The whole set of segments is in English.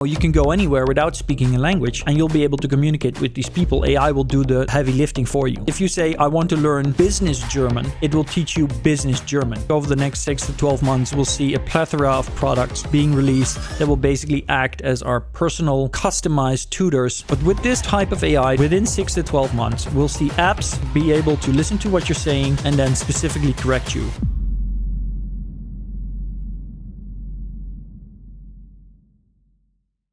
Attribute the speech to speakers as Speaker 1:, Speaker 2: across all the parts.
Speaker 1: You can go anywhere without speaking a language and you'll be able to communicate with these people. AI will do the heavy lifting for you. If you say, I want to learn business German, it will teach you business German. Over the next 6 to 12 months, we'll see a plethora of products being released that will basically act as our personal customized tutors. But with this type of AI, within 6 to 12 months, we'll see apps be able to listen to what you're saying and then specifically correct you.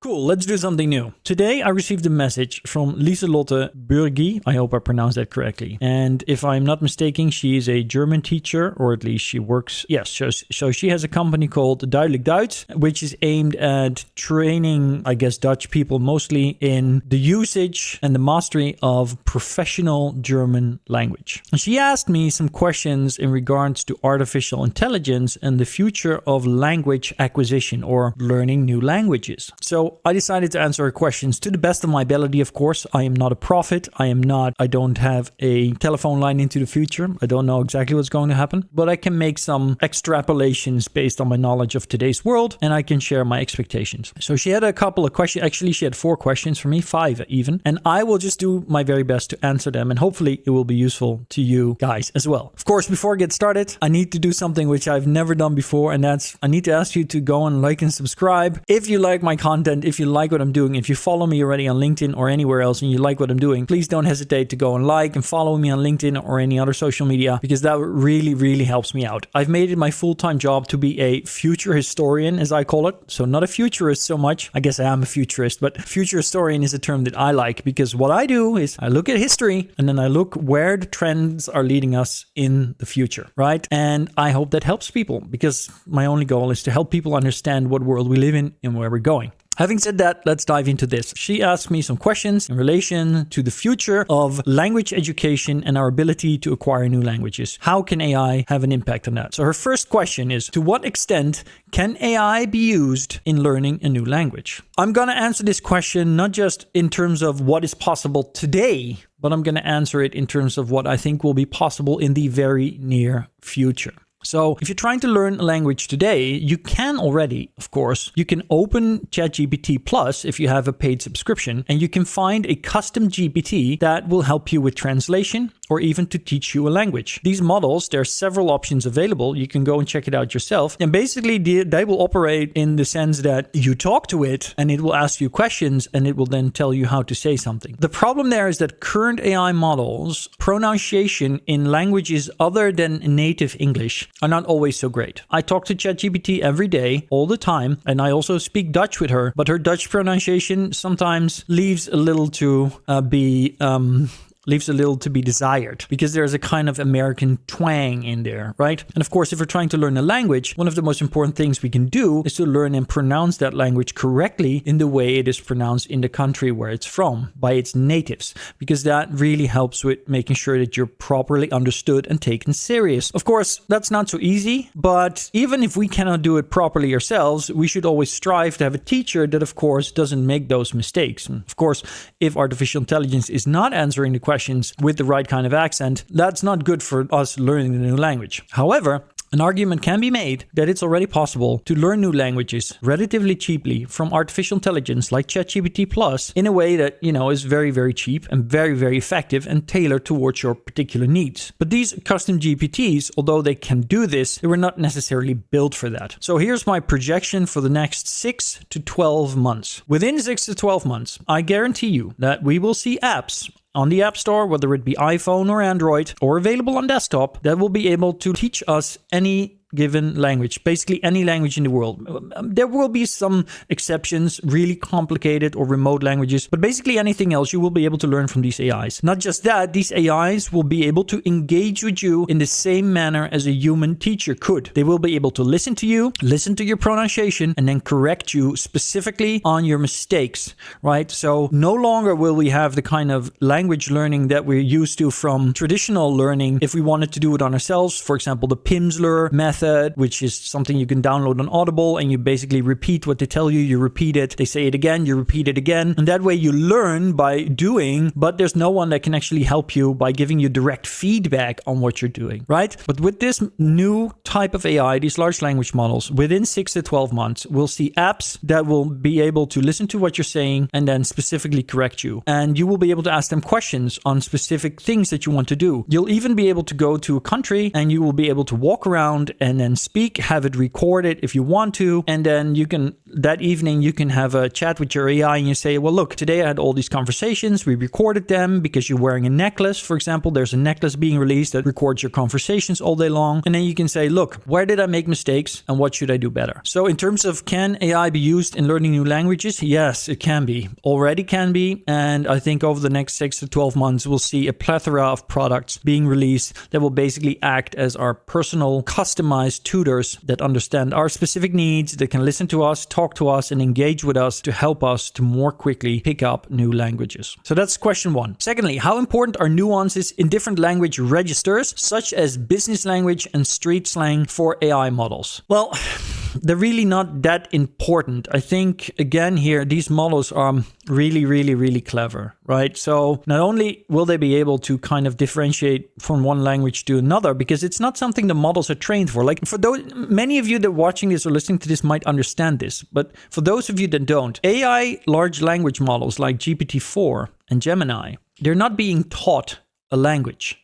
Speaker 1: Cool, let's do something new. Today I received a message from Lieselotte Burgi. I hope I pronounced that correctly. And if I'm not mistaken, she is a German teacher, or at least she works. Yes, so she has a company called Duidelijk Duits, which is aimed at training, I guess, Dutch people mostly in the usage and the mastery of professional German language. And she asked me some questions in regards to artificial intelligence and the future of language acquisition or learning new languages. So I decided to answer her questions to the best of my ability, of course. I am not a prophet. I don't have a telephone line into the future. I don't know exactly what's going to happen, but I can make some extrapolations based on my knowledge of today's world, and I can share my expectations. So she had a couple of questions. Actually, she had 4 questions for me, 5 even, and I will just do my very best to answer them, and hopefully it will be useful to you guys as well. Of course, before I get started, I need to do something which I've never done before, and that's I need to ask you to go and like and subscribe if you like my content. If you like what I'm doing, if you follow me already on LinkedIn or anywhere else and you like what I'm doing, please don't hesitate to go and like and follow me on LinkedIn or any other social media, because that really, really helps me out. I've made it my full-time job to be a future historian, as I call it. So not a futurist so much. I guess I am a futurist, but future historian is a term that I like, because what I do is I look at history and then I look where the trends are leading us in the future, right? And I hope that helps people, because my only goal is to help people understand what world we live in and where we're going. Having said that, let's dive into this. She asked me some questions in relation to the future of language education and our ability to acquire new languages. How can AI have an impact on that? So her first question is, to what extent can AI be used in learning a new language? I'm going to answer this question not just in terms of what is possible today, but I'm going to answer it in terms of what I think will be possible in the very near future. So if you're trying to learn a language today, you can already, of course, you can open ChatGPT Plus if you have a paid subscription, and you can find a custom GPT that will help you with translation or even to teach you a language. These models, there are several options available. You can go and check it out yourself. And basically, they will operate in the sense that you talk to it and it will ask you questions and it will then tell you how to say something. The problem there is that current AI models, pronunciation in languages other than native English are not always so great. I talk to ChatGPT every day, all the time, and I also speak Dutch with her, but her Dutch pronunciation sometimes leaves a little to be desired, because there's a kind of American twang in there, right? And of course, if we're trying to learn a language, one of the most important things we can do is to learn and pronounce that language correctly in the way it is pronounced in the country where it's from, by its natives, because that really helps with making sure that you're properly understood and taken serious. Of course, that's not so easy, but even if we cannot do it properly ourselves, we should always strive to have a teacher that, of course, doesn't make those mistakes. And of course, if artificial intelligence is not answering the questions with the right kind of accent, that's not good for us learning the new language. However, an argument can be made that it's already possible to learn new languages relatively cheaply from artificial intelligence like ChatGPT Plus in a way that, is very, very cheap and very, very effective and tailored towards your particular needs. But these custom GPTs, although they can do this, they were not necessarily built for that. So here's my projection for the next 6 to 12 months. Within 6 to 12 months, I guarantee you that we will see apps on the App Store, whether it be iPhone or Android, or available on desktop, that will be able to teach us any given language, basically any language in the world. There will be some exceptions, really complicated or remote languages, but basically anything else you will be able to learn from these AIs. Not just that, these AIs will be able to engage with you in the same manner as a human teacher could. They will be able to listen to you, listen to your pronunciation, and then correct you specifically on your mistakes, right? So no longer will we have the kind of language learning that we're used to from traditional learning if we wanted to do it on ourselves. For example, the Pimsleur method method, which is something you can download on Audible, and you basically repeat what they tell you, you repeat it, they say it again, you repeat it again. And that way you learn by doing, but there's no one that can actually help you by giving you direct feedback on what you're doing, right? But with this new type of AI, these large language models, within 6 to 12 months, we'll see apps that will be able to listen to what you're saying and then specifically correct you. And you will be able to ask them questions on specific things that you want to do. You'll even be able to go to a country and you will be able to walk around and then speak, have it recorded if you want to. And then you can, that evening, you can have a chat with your AI and you say, well, look, today I had all these conversations. We recorded them because you're wearing a necklace. For example, there's a necklace being released that records your conversations all day long. And then you can say, look, where did I make mistakes and what should I do better? So in terms of can AI be used in learning new languages? Yes, it can be. Already can be. And I think over the next 6 to 12 months, we'll see a plethora of products being released that will basically act as our personal customized tutors that understand our specific needs, that can listen to us, talk to us, and engage with us to help us to more quickly pick up new languages. So that's question one. Secondly, how important are nuances in different language registers, such as business language and street slang for AI models? Well, they're really not that important. I think, again, here, these models are really clever, right? So not only will they be able to kind of differentiate from one language to another, because it's not something the models are trained for. Like for those, many of you that are watching this or listening to this might understand this, but for those of you that don't, AI large language models like GPT-4 and Gemini, they're not being taught a language.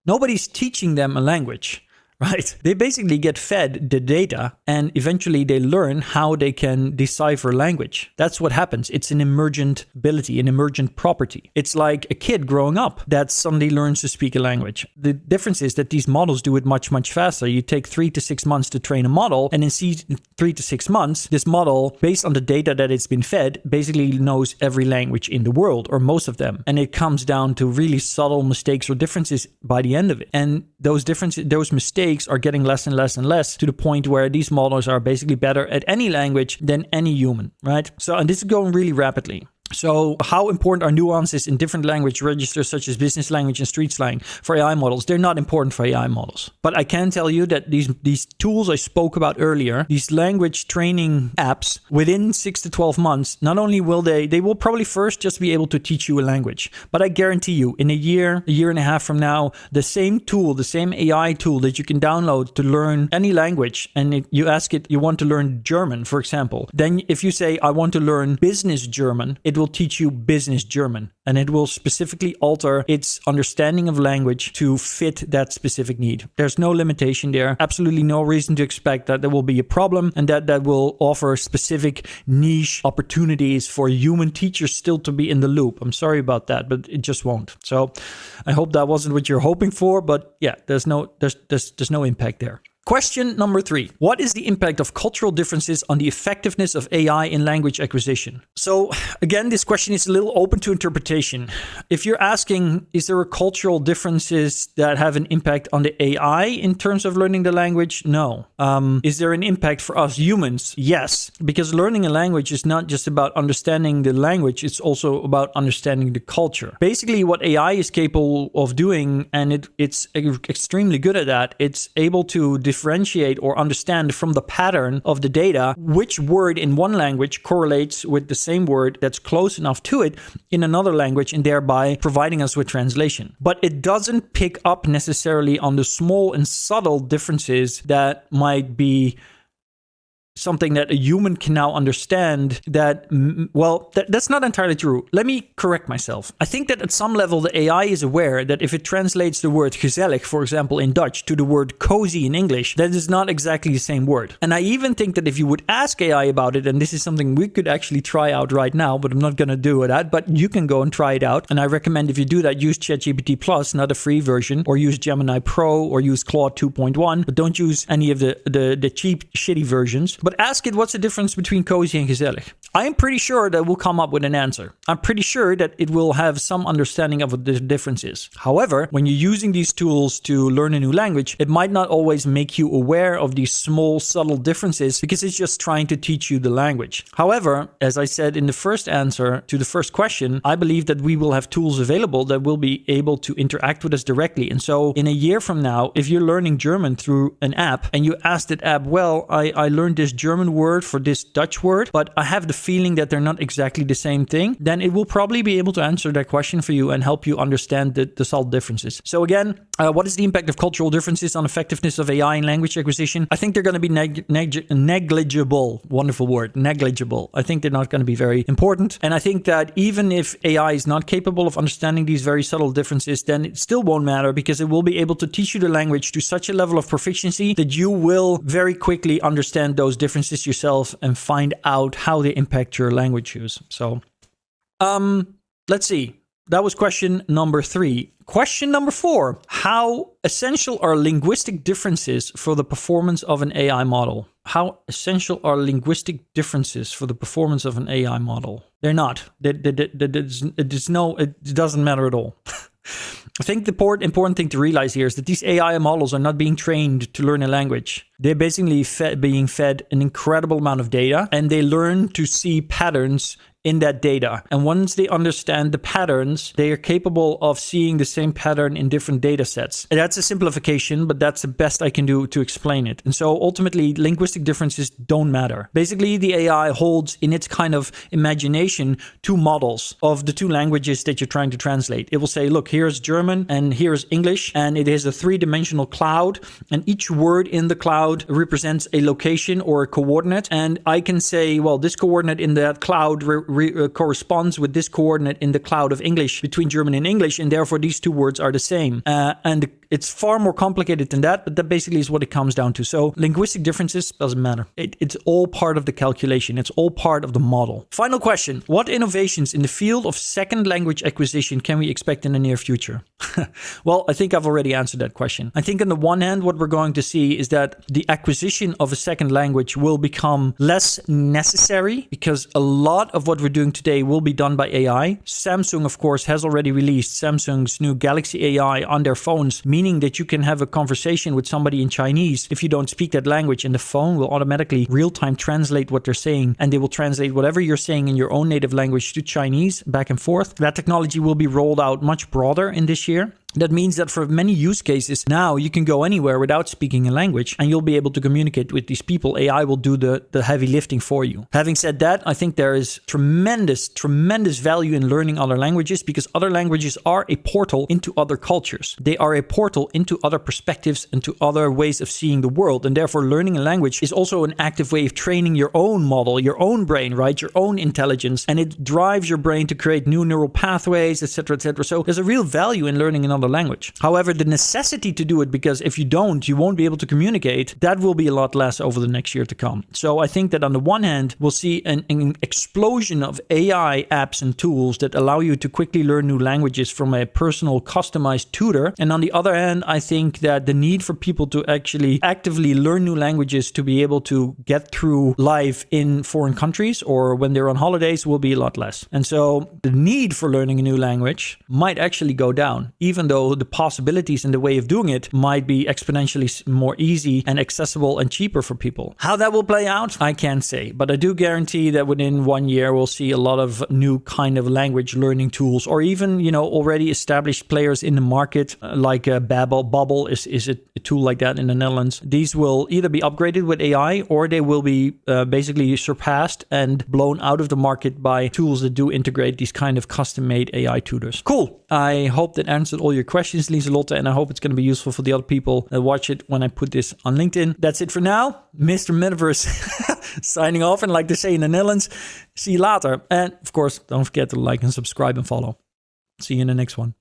Speaker 1: Nobody's teaching them a language. Right? They basically get fed the data and eventually they learn how they can decipher language. That's what happens. It's an emergent ability, an emergent property. It's like a kid growing up that suddenly learns to speak a language. The difference is that these models do it much faster. You take 3 to 6 months to train a model, and in 3 to 6 months, this model, based on the data that it's been fed, basically knows every language in the world, or most of them. And it comes down to really subtle mistakes or differences by the end of it. And those differences, those mistakes are getting less and less to the point where these models are basically better at any language than any human, right? So, and this is going really rapidly. So how important are nuances in different language registers such as business language and street slang for AI models? They're not important for AI models. But I can tell you that these tools I spoke about earlier, these language training apps, within 6 to 12 months, not only will they will probably first just be able to teach you a language. But I guarantee you, in a year and a half from now, the same tool, the same AI tool that you can download to learn any language, and you ask it, you want to learn German, for example. Then if you say, I want to learn business German, it will teach you business German, and it will specifically alter its understanding of language to fit that specific need. There's no limitation there. Absolutely no reason to expect that there will be a problem and that will offer specific niche opportunities for human teachers still to be in the loop. I'm sorry about that, but it just won't. So I hope that wasn't what you're hoping for, but yeah, there's no impact there. Question number 3. What is the impact of cultural differences on the effectiveness of AI in language acquisition? So again, this question is a little open to interpretation. If you're asking, is there a cultural differences that have an impact on the AI in terms of learning the language? No. Is there an impact for us humans? Yes, because learning a language is not just about understanding the language, it's also about understanding the culture. Basically, what AI is capable of doing, and it's extremely good at that, it's able to differentiate or understand from the pattern of the data which word in one language correlates with the same word that's close enough to it in another language, and thereby providing us with translation. But it doesn't pick up necessarily on the small and subtle differences that might be something that a human can now understand that's not entirely true. Let me correct myself. I think that at some level, the AI is aware that if it translates the word gezellig, for example, in Dutch to the word cozy in English, that is not exactly the same word. And I even think that if you would ask AI about it, and this is something we could actually try out right now, but I'm not going to do that, but you can go and try it out. And I recommend if you do that, use ChatGPT Plus, not a free version, or use Gemini Pro, or use Claude 2.1, but don't use any of the cheap, shitty versions. but ask it what's the difference between cozy and gezellig. I am pretty sure that we'll come up with an answer. I'm pretty sure that it will have some understanding of what the difference is. However, when you're using these tools to learn a new language, it might not always make you aware of these small, subtle differences because it's just trying to teach you the language. However, as I said in the first answer to the first question, I believe that we will have tools available that will be able to interact with us directly. And so in a year from now, if you're learning German through an app and you ask that app, well, I learned this German word for this Dutch word, but I have the feeling that they're not exactly the same thing, then it will probably be able to answer that question for you and help you understand the subtle differences. So again, what is the impact of cultural differences on effectiveness of AI in language acquisition? I think they're going to be negligible. Wonderful word, negligible. I think they're not going to be very important. And I think that even if AI is not capable of understanding these very subtle differences, then it still won't matter because it will be able to teach you the language to such a level of proficiency that you will very quickly understand those differences yourself and find out how they impact your language use. So, let's see. That was question number 3. Question number 4. How essential are linguistic differences for the performance of an AI model? How essential are linguistic differences for the performance of an AI model? They're not. It doesn't matter at all. I think the important thing to realize here is that these AI models are not being trained to learn a language. They're basically being fed an incredible amount of data, and they learn to see patterns in that data. And once they understand the patterns, they are capable of seeing the same pattern in different data sets. And that's a simplification, but that's the best I can do to explain it. And so ultimately, linguistic differences don't matter. Basically, the AI holds in its kind of imagination 2 models of the 2 languages that you're trying to translate. It will say, look, here's German and here's English, and it is a 3-dimensional cloud, and each word in the cloud represents a location or a coordinate. And I can say, well, this coordinate in that cloud corresponds with this coordinate in the cloud of English between German and English, and therefore these 2 words are the same. And it's far more complicated than that, but that basically is what it comes down to. So linguistic differences doesn't matter. It's all part of the calculation. It's all part of the model. Final question. What innovations in the field of second language acquisition can we expect in the near future? Well, I think I've already answered that question. I think on the one hand, what we're going to see is that the acquisition of a second language will become less necessary because a lot of what we're doing today will be done by AI. Samsung, of course, has already released Samsung's new Galaxy AI on their phones, meaning that you can have a conversation with somebody in Chinese if you don't speak that language, and the phone will automatically real-time translate what they're saying, and they will translate whatever you're saying in your own native language to Chinese back and forth. That technology will be rolled out much broader in this year. That means that for many use cases, now you can go anywhere without speaking a language and you'll be able to communicate with these people. AI will do the heavy lifting for you. Having said that, I think there is tremendous value in learning other languages because other languages are a portal into other cultures. They are a portal into other perspectives and to other ways of seeing the world. And therefore, learning a language is also an active way of training your own model, your own brain, right? Your own intelligence. And it drives your brain to create new neural pathways, etc., etc. So there's a real value in learning another language. However, the necessity to do it, because if you don't, you won't be able to communicate, that will be a lot less over the next year to come. So I think that on the one hand, we'll see an explosion of AI apps and tools that allow you to quickly learn new languages from a personal customized tutor. And on the other hand, I think that the need for people to actually actively learn new languages to be able to get through life in foreign countries or when they're on holidays will be a lot less. And so the need for learning a new language might actually go down, even though the possibilities and the way of doing it might be exponentially more easy and accessible and cheaper for people. How that will play out, I can't say, but I do guarantee that within 1 year, we'll see a lot of new kind of language learning tools, or even, already established players in the market, like Bubble is a tool like that in the Netherlands. These will either be upgraded with AI or they will be basically surpassed and blown out of the market by tools that do integrate these kind of custom-made AI tutors. Cool. I hope that answered all your questions, Lieselotte, and I hope it's going to be useful for the other people that watch it when I put this on LinkedIn. That's it for now. Mr. Metaverse signing off, and like they say in the Netherlands, see you later. And of course, don't forget to like and subscribe and follow. See you in the next one.